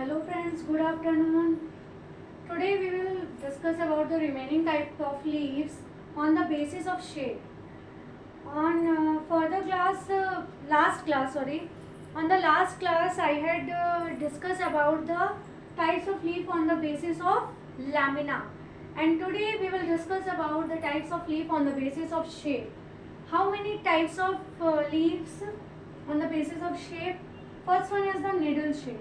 Hello friends, good afternoon. Today we will discuss about the remaining types of leaves on the basis of shape. On the last class I had discussed about the types of leaf on the basis of lamina, and today we will discuss about the types of leaf on the basis of shape. How many types of leaves on the basis of shape? First one is the needle shape.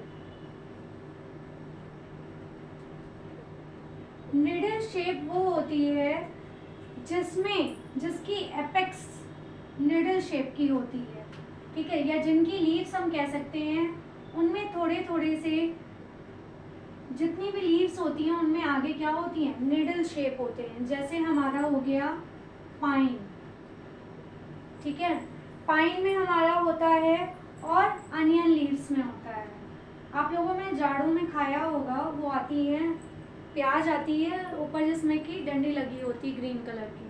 Needle shape वो होती है जिसकी apex needle shape की होती है, ठीक है, या जिनकी लीव्स हम कह सकते हैं उनमें थोड़े थोड़े से जितनी भी लीव्स होती हैं उनमें आगे क्या होती हैं, निडल शेप होते हैं। जैसे हमारा हो गया पाइन, ठीक है, पाइन में हमारा होता है और अनियन लीव्स में होता है। आप लोगों ने जाड़ों में खाया होगा, वो आती है प्याज आती है ऊपर जिसमें की डंडी लगी होती है ग्रीन कलर की,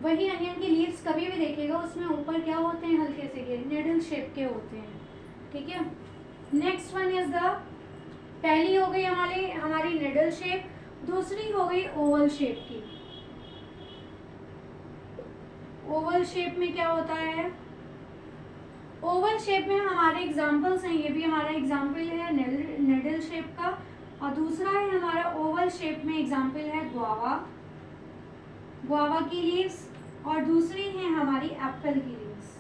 वही अनियन की लीव्स कभी भी देखेगा उसमें ऊपर क्या होते हैं, हल्के से निडल शेप के होते हैं, ठीक है। नेक्स्ट वन इज द, पहली हो गई हमारी निडल शेप, दूसरी हो गई ओवल शेप की। ओवल शेप में क्या होता है, ओवल शेप में हमारे एग्जाम्पल्स हैं, ये भी हमारा एग्जाम्पल है निडल शेप का, और दूसरा है हमारा ओवल शेप में एग्जाम्पल है गुआवा की लीव्स, और दूसरी है हमारी एप्पल की लीव्स।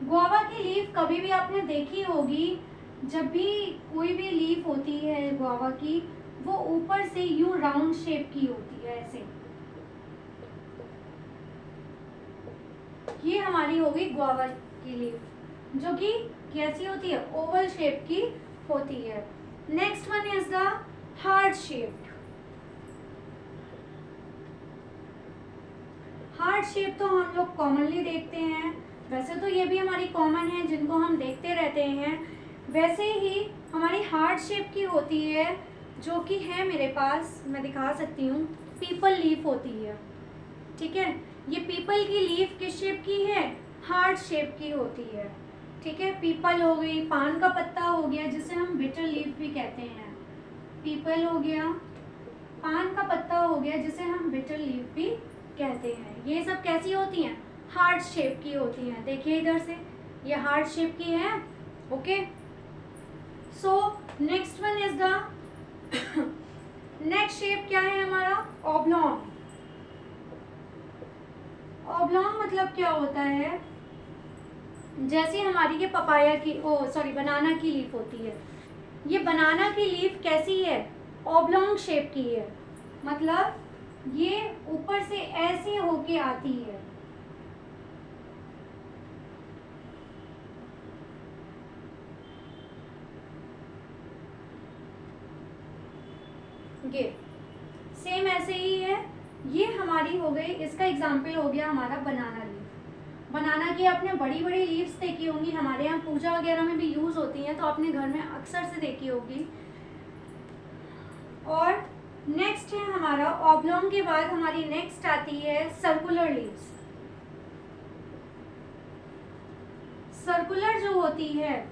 गुआवा की लीफ कभी भी आपने देखी होगी, जब भी कोई भी लीफ होती है गुआवा की, वो ऊपर से यूं राउंड शेप की होती है ऐसे। ये हमारी होगी गुआवा की लीफ, जो कि कैसी होती है, ओवल शेप की होती है। Next one is the heart shape. Heart shape तो हम लोग कॉमनली देखते हैं, वैसे तो ये भी हमारी कॉमन है जिनको हम देखते रहते हैं। वैसे ही हमारी हार्ट शेप की होती है, जो कि है मेरे पास, मैं दिखा सकती हूँ, पीपल लीफ होती है, ठीक है। ये पीपल की लीफ किस शेप की है, हार्ट शेप की होती है, ठीक है। पीपल हो गई, पान का पत्ता हो गया जिसे हम बिटर लीफ भी कहते हैं, पीपल हो गया, पान का पत्ता हो गया जिसे हम बिटर लीफ भी कहते हैं। ये सब कैसी होती हैं, हार्ट शेप की होती हैं। देखिए इधर से ये हार्ट शेप की है, okay. So next one is the next shape क्या है हमारा, ऑब्लॉन्ग। ऑब्लॉन्ग मतलब क्या होता है, जैसे हमारी ये पपाया की बनाना की लीफ होती है, ये बनाना की लीफ कैसी है, ऑब्लॉन्ग शेप की है, मतलब ये ऊपर से ऐसे होके आती है, ये सेम ऐसे ही है। ये हमारी हो गई, इसका एग्जाम्पल हो गया हमारा बनाना लीफ। बनाना की आपने बड़ी बड़ी लीव्स देखी होंगी, हमारे यहाँ पूजा वगैरह में भी यूज होती हैं, तो आपने घर में अक्सर से देखी होगी। और नेक्स्ट है हमारा ऑब्लॉन्ग के बाद हमारी नेक्स्ट आती है सर्कुलर लीव्स। सर्कुलर जो होती है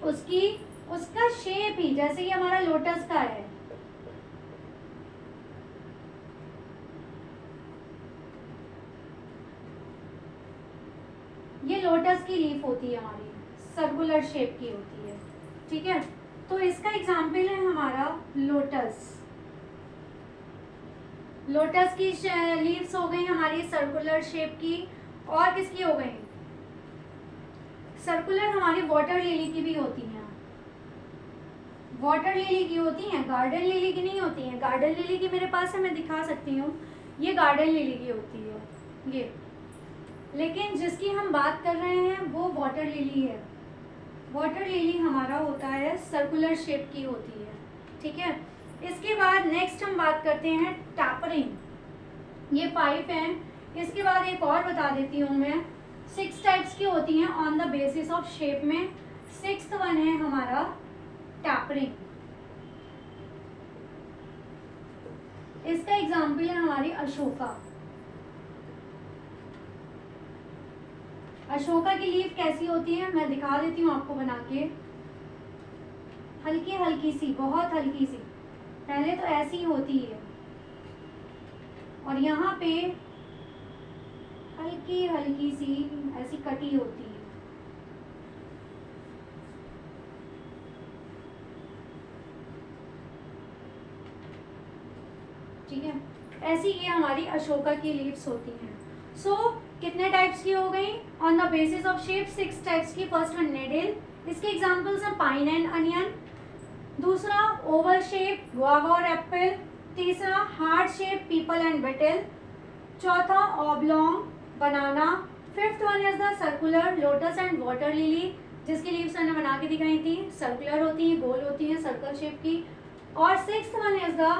उसका शेप ही जैसे ये हमारा लोटस का है, ये लोटस की लीफ होती है हमारी, सर्कुलर शेप की होती है, ठीक है। तो इसका एग्जाम्पल है हमारा लोटस। लोटस की लीव्स हो गई हमारी सर्कुलर शेप की, और किसकी हो गई, सर्कुलर हमारी वाटर लिली की भी होती हैं। वाटर लिली की होती हैं, गार्डन लिली की नहीं होती हैं। गार्डन लिली की मेरे पास है, मैं दिखा सकती हूँ, ये गार्डन लिली की होती है ये, लेकिन जिसकी हम बात कर रहे हैं वो वाटर लिली है। वाटर लिली हमारा होता है सर्कुलर शेप की होती है, ठीक है। इसके बाद नेक्स्ट हम बात करते हैं टैपरिंग। ये 5 हैं। इसके बाद एक और बता देती हूँ मैं, 6 टाइप्स की होती हैं on the basis of shape में। 6th वन है हमारा टैपरिंग। इसका एग्जाम्पल है हमारी अशोका। अशोका की लीफ कैसी होती है, मैं दिखा देती हूँ आपको बना के। हल्की हल्की सी, बहुत हल्की सी, पहले तो ऐसी होती है और यहाँ पे हल्की हल्की सी ऐसी कटी होती है। ठीक है, ऐसी ये हमारी अशोका की लीव्स होती हैं। सो कितने टाइप्स की हो गई? On the basis of shape 6 types की। फर्स्ट वन निडिल, इसके एग्जांपल्स हैं पाइन एंड अनियन। दूसरा ओवल शेप, गुआवा और एप्पल। तीसरा heart shape, peepal and betel. चौथा oblong, banana. Fifth one is the circular, lotus and water lily, जिसकी leaves मैंने बना के दिखाई थी, सर्कुलर होती है, गोल होती है, सर्कल शेप की। और sixth one is the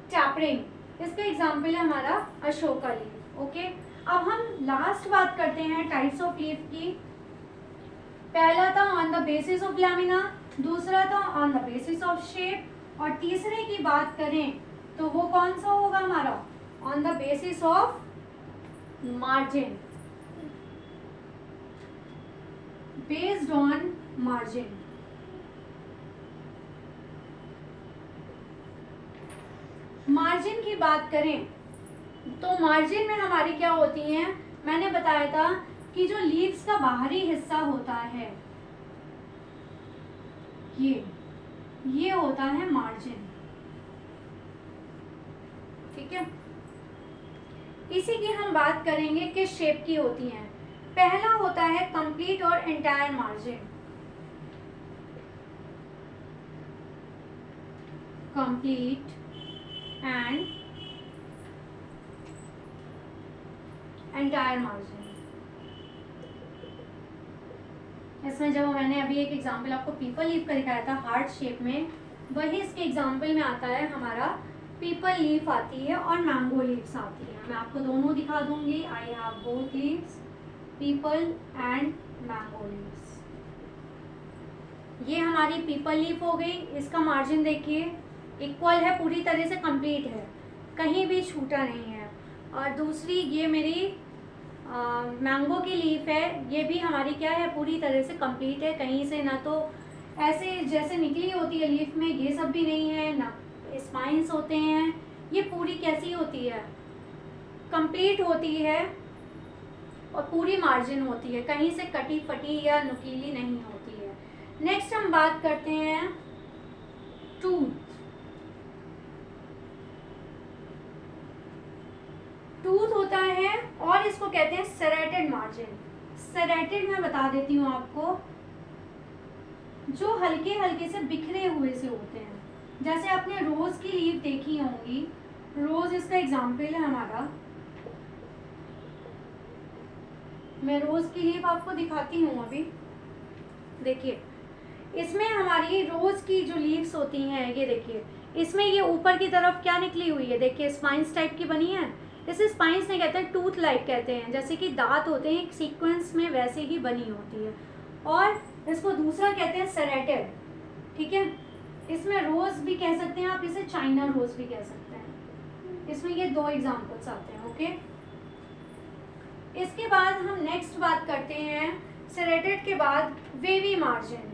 tapering, इसका एग्जाम्पल है हमारा अशोका लीफ। ओके, अब हम लास्ट बात करते हैं टाइप्स ऑफ लीफ की। पहला था on the basis of lamina, दूसरा था on the basis of shape, और तीसरे की बात करें तो वो कौन सा होगा हमारा? On the basis of margin, based on margin. Margin की बात करें तो मार्जिन में हमारी क्या होती हैं? मैंने बताया था कि जो लीव्स का बाहरी हिस्सा होता है ये होता है मार्जिन। ठीक है, इसी की हम बात करेंगे किस शेप की होती हैं। पहला होता है कंप्लीट और entire margin. Complete and entire margin. इसमें जब मैंने अभी एक एग्जांपल आपको पीपल लीफ का दिखाया था हार्ट शेप में, वही इसके एग्जांपल में आता है हमारा पीपल लीफ आती है और मैंगो लीव्स आती है। मैं आपको दोनों दिखा दूंगी। I have both leaves, people and mango leaves. ये हमारी पीपल लीफ हो गई। इसका मार्जिन देखिए इक्वल है, पूरी तरह से कंप्लीट है, कहीं भी छूटा नहीं है। और दूसरी ये मेरी मैंगो की लीफ है, ये भी हमारी क्या है, पूरी तरह से कंप्लीट है, कहीं से ना तो ऐसे जैसे निकली होती है लीफ में ये सब भी नहीं है, ना स्पाइंस होते हैं। ये पूरी कैसी होती है? कंप्लीट होती है और पूरी मार्जिन होती है, कहीं से कटी फटी या नुकीली नहीं होती है। नेक्स्ट हम बात करते हैं टूथ। टूथ होता है और इसको कहते हैं सेरेटेड मार्जिन। सेरेटेड मैं बता देती हूँ आपको, जो हल्के हल्के से बिखरे हुए से होते हैं। जैसे आपने रोज की लीफ देखी होंगी, रोज इसका एग्जाम्पल है हमारा। मैं रोज की लीफ आपको दिखाती हूँ अभी। देखिए इसमें हमारी रोज की जो लीव्स होती हैं, ये देखिए इसमें ये ऊपर की तरफ क्या निकली हुई है, देखिए स्पाइंस टाइप की बनी है। इसे स्पाइंस नहीं कहते हैं, टूथ लाइक कहते हैं, जैसे कि दांत होते हैं एक सीक्वेंस में वैसे ही बनी होती है। और इसको दूसरा कहते हैं सेरेटेड। ठीक है, इसमें रोज भी कह सकते हैं आप, इसे चाइना रोज भी कह सकते हैं। इसमें ये दो एग्जांपल्स आते हैं। ओके, इसके बाद हम नेक्स्ट बात करते हैं सेरेटेड के बाद वेवी मार्जिन।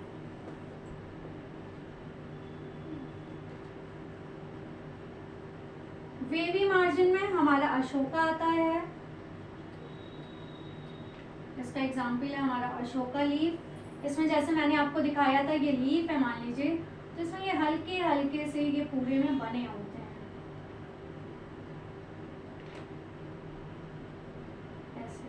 वेवी मार्जिन में हमारा अशोका आता है, इसका एग्जाम्पल है हमारा अशोका लीफ। इसमें जैसे मैंने आपको दिखाया था ये लीफ है मान लीजिए, तो इसमें ये हल्के हल्के से ये पूरे में बने होते हैं ऐसे।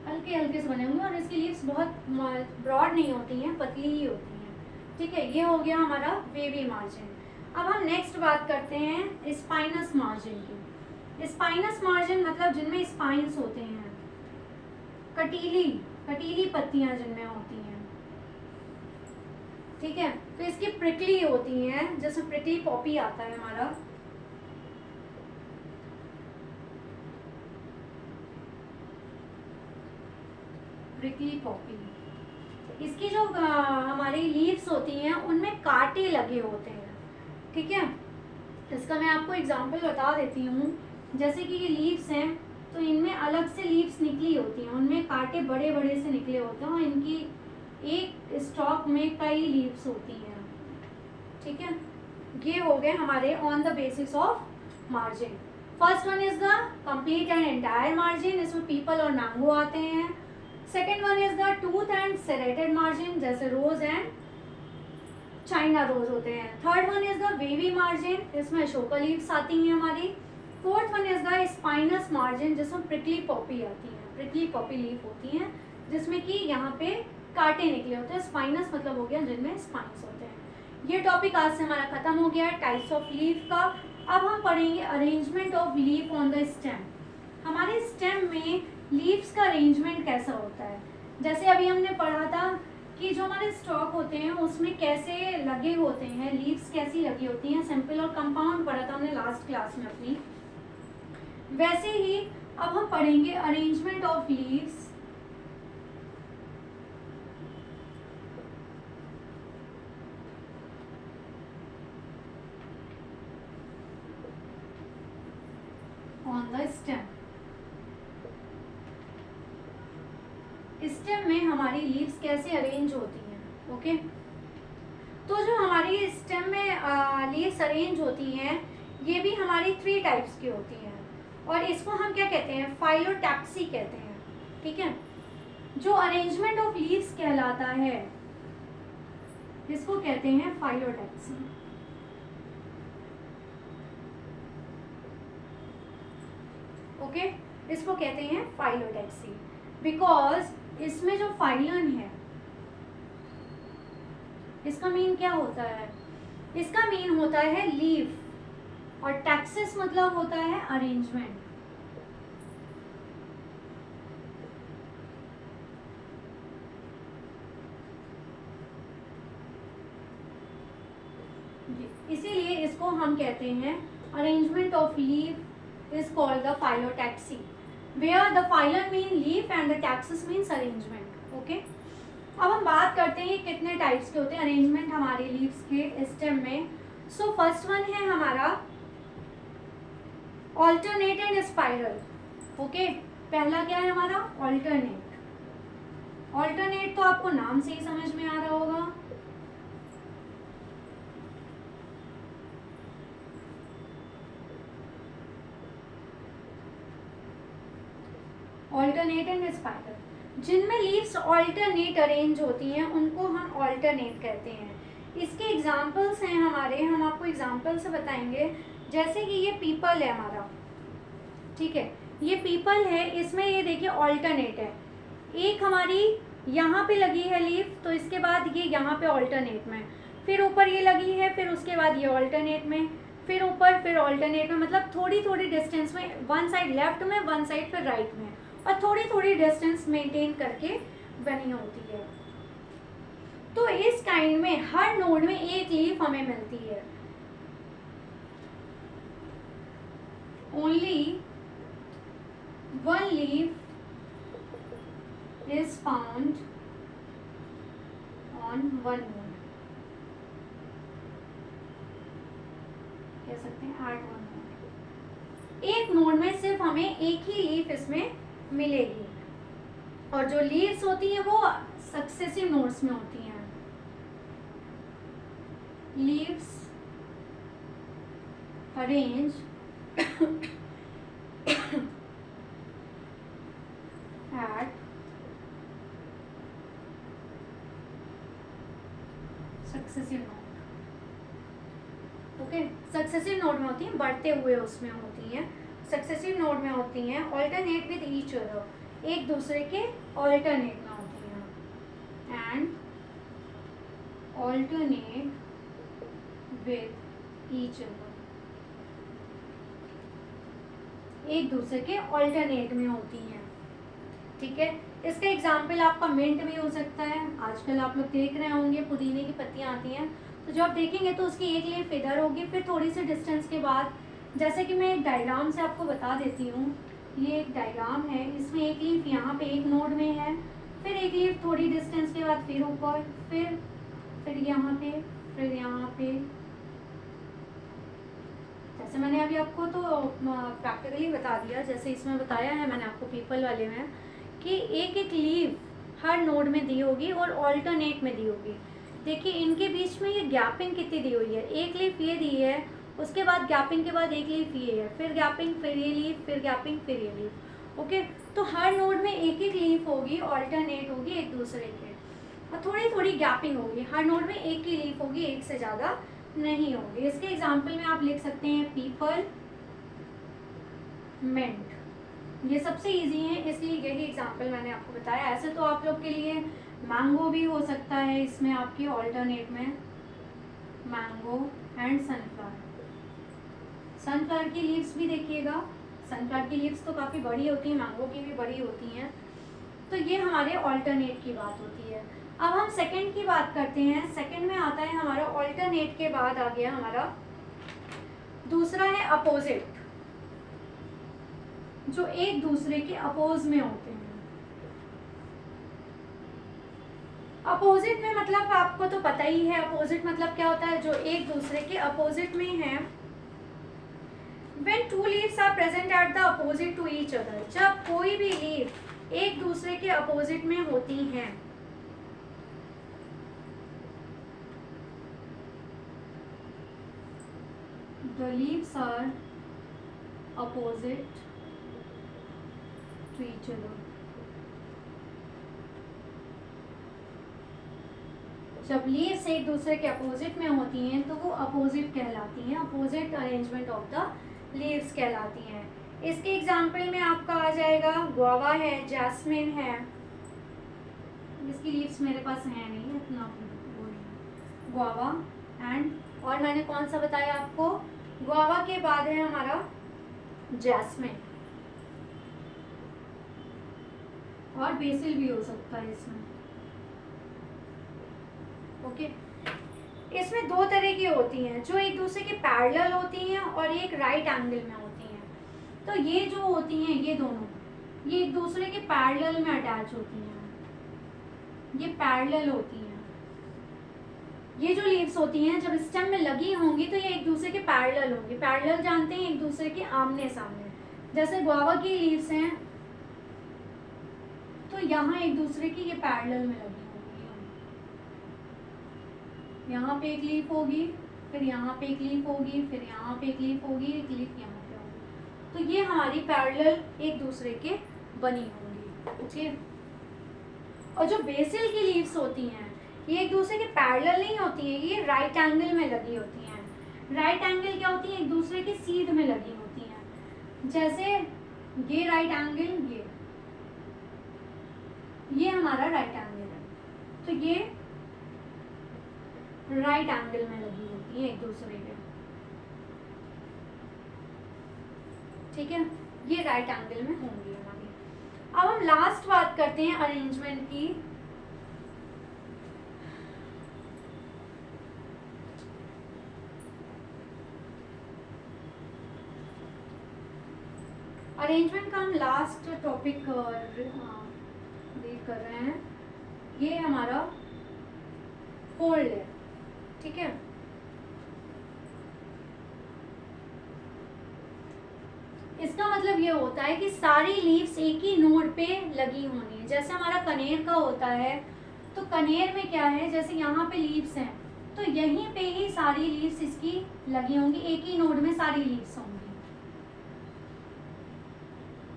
हल्के हल्के से बने होंगे और इसकी लीव्स बहुत ब्रॉड नहीं होती हैं, पतली ही होती हैं। ठीक है, ये हो गया हमारा वेवी मार्जिन। अब हम नेक्स्ट बात करते हैं स्पाइनस मार्जिन की। स्पाइनस मार्जिन मतलब जिनमें स्पाइंस होते हैं, कटीली पत्तियां जिनमें होती हैं। ठीक है, तो इसकी प्रिकली होती हैं, जैसे प्रिकली पॉपी आता है हमारा। प्रिकली पॉपी, इसकी जो हमारी लीव्स होती हैं उनमें कांटे लगे होते हैं। ठीक है, इसका मैं आपको एग्जांपल बता देती हूँ। जैसे कि ये लीव्स हैं तो इनमें अलग से लीव्स निकली होती हैं, उनमें कांटे बड़े बड़े से निकले होते हैं और इनकी एक स्टॉक में कई लीव्स होती हैं। ठीक है, ये हो गए हमारे on the basis of margin. First one is the complete and entire margin, इसमें पीपल और मैंगो आते हैं। Second one is the tooth and serrated margin, जैसे रोज एंड चाइना रोज होते हैं। Third one is the wavy margin, इसमें Ashoka leaves आती हैं हमारी। Fourth one is the spinous margin, जिसमें प्रिकली पॉपी आती है, प्रिकली पॉपी लीफ होती हैं जिसमें कि यहाँ पे कांटे निकले होते हैं। स्पाइनस मतलब हो गया जिनमें स्पाइंस होते हैं। ये टॉपिक आज से हमारा खत्म हो गया है टाइप्स ऑफ लीफ का। अब हम पढ़ेंगे arrangement of leaf on the stem. हमारे स्टेम में लीव्स का अरेंजमेंट कैसा होता है, जैसे अभी हमने पढ़ा था कि जो हमारे स्टॉक होते हैं उसमें कैसे लगे होते हैं, लीव्स कैसी लगी होती हैं, सिंपल और कंपाउंड पढ़ा था हमने लास्ट क्लास में अपनी। वैसे ही अब हम पढ़ेंगे arrangement of leaves on the stem. Stem में हमारी लीव्स कैसे अरेंज होती हैं। ओके, तो जो हमारी स्टेम में लीव्स अरेंज होती हैं ये भी हमारी 3 टाइप्स की होती हैं और इसको हम क्या कहते हैं, फाइलोटैक्सी कहते हैं। ठीक है, जो अरेंजमेंट ऑफ लीव्स कहलाता है इसको कहते हैं फाइलोटैक्सी। ओके, इसको कहते हैं फाइलोटैक्सी बिकॉज इसमें जो फाइलन है इसका मीन क्या होता है, इसका मीन होता है लीफ और टैक्सिस मतलब होता है अरेंजमेंट। इसीलिए इसको हम कहते हैं arrangement of leaf is called the phyllotaxy, where the phyllon mean leaf and the taxis means arrangement. Okay, अब हम बात करते हैं कितने टाइप्स के होते हैं अरेंजमेंट हमारे लीव्स के स्टेम में। सो फर्स्ट वन है हमारा ऑल्टरनेट एंड स्पाइरल। ओके, पहला क्या है हमारा ऑल्टरनेट। ऑल्टरनेट तो आपको नाम से ही समझ में आ रहा होगा, ऑल्टरनेट एंड स्पाइरल। जिनमें लीव्स ऑल्टरनेट अरेंज होती हैं उनको हम ऑल्टरनेट कहते हैं। इसके एग्जाम्पल्स हैं हमारे, हम आपको एग्जाम्पल से बताएंगे। जैसे कि ये पीपल है हमारा, ठीक है, ये पीपल है, इसमें ये देखिए ऑल्टरनेट है, एक हमारी यहाँ पे लगी है लीफ, तो इसके बाद ये यहाँ पे ऑल्टरनेट में, फिर ऊपर ये लगी है, फिर उसके बाद ये ऑल्टरनेट में, फिर ऊपर, फिर ऑल्टरनेट में, मतलब थोड़ी थोड़ी डिस्टेंस में, वन साइड लेफ्ट में, वन साइड फिर राइट में, और थोड़ी थोड़ी डिस्टेंस मेंटेन करके बनी होती है। तो इस काइंड में हर नोड में एक लीफ हमें मिलती है। Only one leaf is found on one node, कह सकते हैं at one node। एक नोड में सिर्फ हमें एक ही लीफ इसमें मिलेगी और जो लीव्स होती हैं वो सक्सेसिव नोड्स में होती हैं। Leaves arrange at successive node. Okay, successive node में होती हैं, बढ़ते हुए उसमें होती हैं, सक्सेसिव नोड में होती हैं, ऑल्टरनेट विद ईच अदर, एक दूसरे के ऑल्टरनेट में होती हैं, and alternate with each other, एक दूसरे के ऑल्टरनेट में होती हैं। ठीक है, इसका एग्जाम्पल आपका मिंट भी हो सकता है। आजकल आप लोग देख रहे होंगे पुदीने की पत्तियां आती हैं, तो जब आप देखेंगे तो उसकी एक लीफ इधर होगी, फिर थोड़ी सी डिस्टेंस के बाद, जैसे कि मैं एक डायग्राम से आपको बता देती हूँ, ये एक डायग्राम है, इसमें एक लीफ यहाँ पे एक नोड में है, फिर एक लीफ थोड़ी डिस्टेंस के बाद फिर ऊपर, फिर यहाँ पे, फिर यहाँ पे। जैसे मैंने अभी आपको तो प्रैक्टिकली बता दिया, जैसे इसमें बताया है मैंने आपको पीपल वाले में, कि एक एक लीफ हर नोड में दी होगी और ऑल्टरनेट में दी होगी। देखिए इनके बीच में ये गैपिंग कितनी दी हुई है, एक लीफ ये दी है, उसके बाद गैपिंग के बाद एक लीफ ये है, फिर गैपिंग, फिर ये लीफ, फिर गैपिंग, फिर ये लीफ। ओके, तो हर नोड में एक एक लीफ होगी, ऑल्टरनेट होगी एक दूसरे के, और थोड़ी थोड़ी गैपिंग होगी। हर नोड में एक ही लीफ होगी, एक से ज़्यादा नहीं होगी। इसके एग्जाम्पल में आप लिख सकते हैं पीपल, मिंट, ये सबसे इजी है इसलिए यही एग्जाम्पल मैंने आपको बताया। ऐसे तो आप लोग के लिए मैंगो भी हो सकता है, इसमें आपके ऑल्टरनेट में मैंगो एंड सनफ्लावर। सनफ्लावर की लीव्स भी देखिएगा, सनफ्लावर की लीव्स तो काफ़ी बड़ी होती हैं, मैंगो की भी बड़ी होती हैं। तो ये हमारे ऑल्टरनेट की बात होती है। अब हम सेकंड की बात करते हैं। सेकंड में आता है हमारा ऑल्टरनेट के बाद आ गया हमारा दूसरा है अपोजिट, जो एक दूसरे के अपोज में होते हैं। अपोजिट में मतलब आपको तो पता ही है, अपोजिट मतलब क्या होता है, जो एक दूसरे के अपोजिट में है। When two leaves are present at the opposite to each other, जब कोई भी लीफ एक दूसरे के अपोजिट में होती हैं, the leaves are opposite to each other, जब लीव्स एक दूसरे के अपोजिट में होती हैं तो वो अपोजिट कहलाती हैं, opposite arrangement of the leaves कहलाती हैं। इसके एग्जाम्पल में आपका आ जाएगा गुआवा है, जैस्मिन है, इसकी लीव्स मेरे पास है नहीं इतना, गुआवा एंड, और मैंने कौन सा बताया आपको, गुआवा के बाद है हमारा जैस्मिन, और बेसिल भी हो सकता है इसमें। ओके, इसमें दो तरह की होती हैं, जो एक दूसरे के पैरेलल होती हैं और एक राइट एंगल में होती हैं। तो ये जो होती हैं ये दोनों, ये एक दूसरे के पैरेलल में अटैच होती हैं, ये पैरेलल होती हैं। ये जो लीव्स होती हैं जब स्टेम में लगी होंगी तो ये एक दूसरे के पैरेलल होंगी। पैरेलल जानते हैं एक दूसरे के आमने सामने, जैसे गुआवा की लीव्स हैं तो यहाँ एक दूसरे की ये पैरेलल में लगी होंगी, यहाँ पे एक लीफ होगी, फिर यहाँ पे एक लीफ होगी, फिर यहाँ पे एक लीफ होगी, एक लीफ यहाँ पे होगी। तो ये हमारी पैरेलल एक दूसरे के बनी होंगी। ओके, और जो बेसिल की लीव्स होती हैं ये एक दूसरे के पैरेलल नहीं होती है, ये राइट एंगल में लगी होती हैं। राइट एंगल क्या होती है, एक दूसरे के सीध में लगी होती हैं। जैसे ये राइट एंगल, ये हमारा राइट एंगल है, तो ये राइट एंगल में लगी होती है एक दूसरे के, ठीक है, ये राइट एंगल में होंगी हमारी। अब हम लास्ट बात करते हैं अरेंजमेंट की। अरेंजमेंट का हम लास्ट टॉपिक रीड कर रहे हैं, ये हमारा होल्ड है, ठीक है। इसका मतलब ये होता है कि सारी लीव्स एक ही नोड पे लगी होनी है। जैसे हमारा कनेर का होता है, तो कनेर में क्या है, जैसे यहाँ पे लीव्स हैं तो यहीं पे ही सारी लीव्स इसकी लगी होंगी, एक ही नोड में सारी लीव्स होंगी।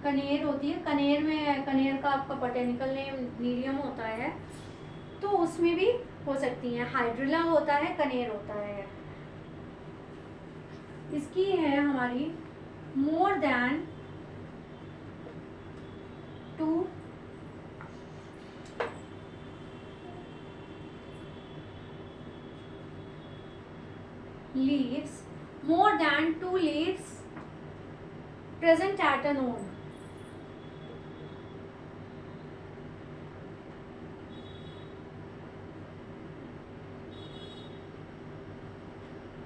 कनेर होती है, कनेर में, कनेर का आपका बोटेनिकल नेम नीरियम होता है, तो उसमें भी हो सकती है। हाइड्रिला होता है, कनेर होता है। इसकी है हमारी more than 2 leaves, more than 2 leaves present at a node.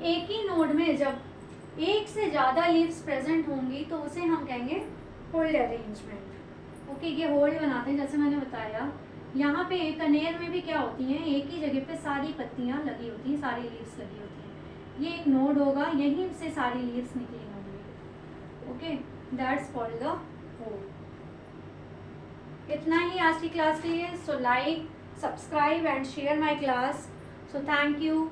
एक ही नोड में जब एक से ज़्यादा लीव्स प्रेजेंट होंगी तो उसे हम कहेंगे होल्ड अरेंजमेंट। ओके, ये होल्ड बनाते हैं, जैसे मैंने बताया यहाँ पे कनेर में भी क्या होती हैं, एक ही जगह पे सारी पत्तियाँ लगी होती हैं, सारी लीव्स लगी होती हैं। ये एक नोड होगा, यहीं से सारी लीव्स निकली होंगी। Okay, that's called the hold. इतना ही आज की क्लास के लिए. So like, subscribe and share my class. So thank you.